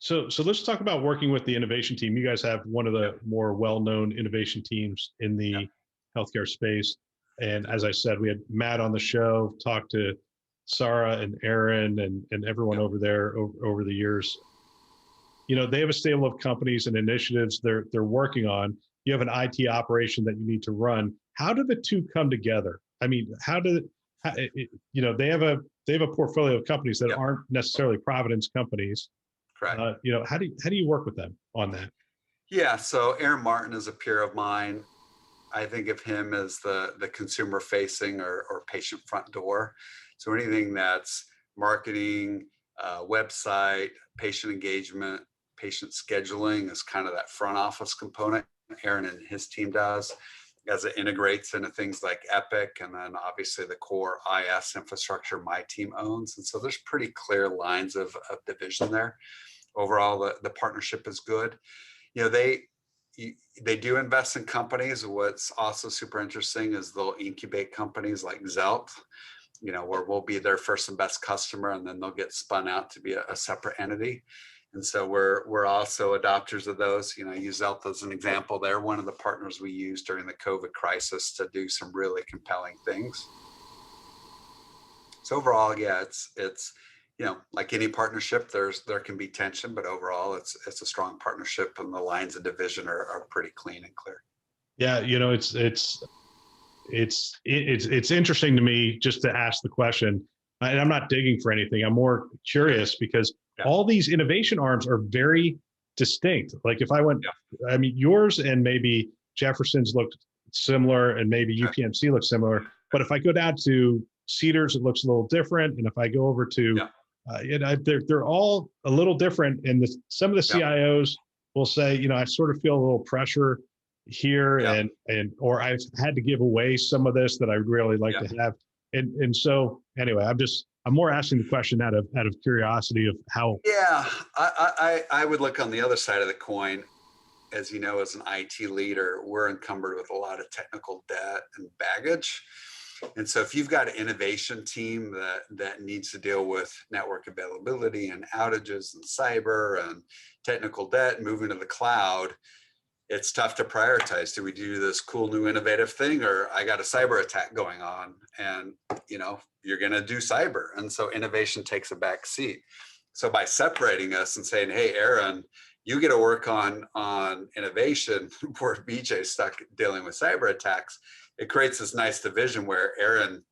So let's talk about working with the innovation team. You guys have one of the more well-known innovation teams in Yeah. the healthcare space. And as I said, we had Matt on the show, talked to Sarah and Aaron and everyone Yeah. over there over the years. They have a stable of companies and initiatives they're working on. You have an IT operation that you need to run. How do the two come together? I mean, they have a portfolio of companies that Yeah. aren't necessarily Providence companies. Correct. How do you work with them on that? Yeah. So Aaron Martin is a peer of mine. I think of him as the consumer facing or patient front door. So anything that's marketing, website, patient engagement, patient scheduling is kind of that front office component. Aaron and his team does as it integrates into things like Epic, and then obviously the core IS infrastructure my team owns. And so there's pretty clear lines of division there. Overall, the partnership is good. You know, they do invest in companies. What's also super interesting is they'll incubate companies like Zelt, where we'll be their first and best customer, and then they'll get spun out to be a separate entity. And so we're also adopters of those. I use Zelt as an example. They're one of the partners we used during the COVID crisis to do some really compelling things. So overall, yeah, it's like any partnership, there can be tension, but overall, it's a strong partnership, and the lines of division are pretty clean and clear. Yeah, it's interesting to me just to ask the question, and I'm not digging for anything. I'm more curious because Yeah. all these innovation arms are very distinct. Like if I went, Yeah. I mean, yours and maybe Jefferson's looked similar, and maybe Okay. UPMC looks similar. But if I go down to Cedars, it looks a little different, and if I go over to Yeah. they're all a little different. And some of the Yeah. CIOs will say, I sort of feel a little pressure here, Yeah. or I've had to give away some of this that I really like Yeah. to have. And so anyway, I'm more asking the question out of curiosity of how. Yeah, I would look on the other side of the coin. As you know, as an IT leader, we're encumbered with a lot of technical debt and baggage. And so if you've got an innovation team that needs to deal with network availability and outages and cyber and technical debt moving to the cloud, it's tough to prioritize. Do we do this cool new innovative thing, or I got a cyber attack going on, and you're going to do cyber, and so innovation takes a back seat. So by separating us and saying, hey, Aaron, you get to work on innovation where BJ's stuck dealing with cyber attacks, it creates this nice division where Aaron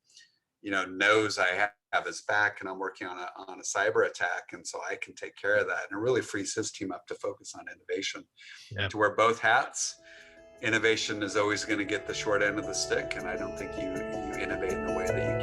knows I have his back, and I'm working on a cyber attack, and so I can take care of that, and it really frees his team up to focus on innovation. Yeah. To wear both hats, innovation is always going to get the short end of the stick, and I don't think you innovate in the way that you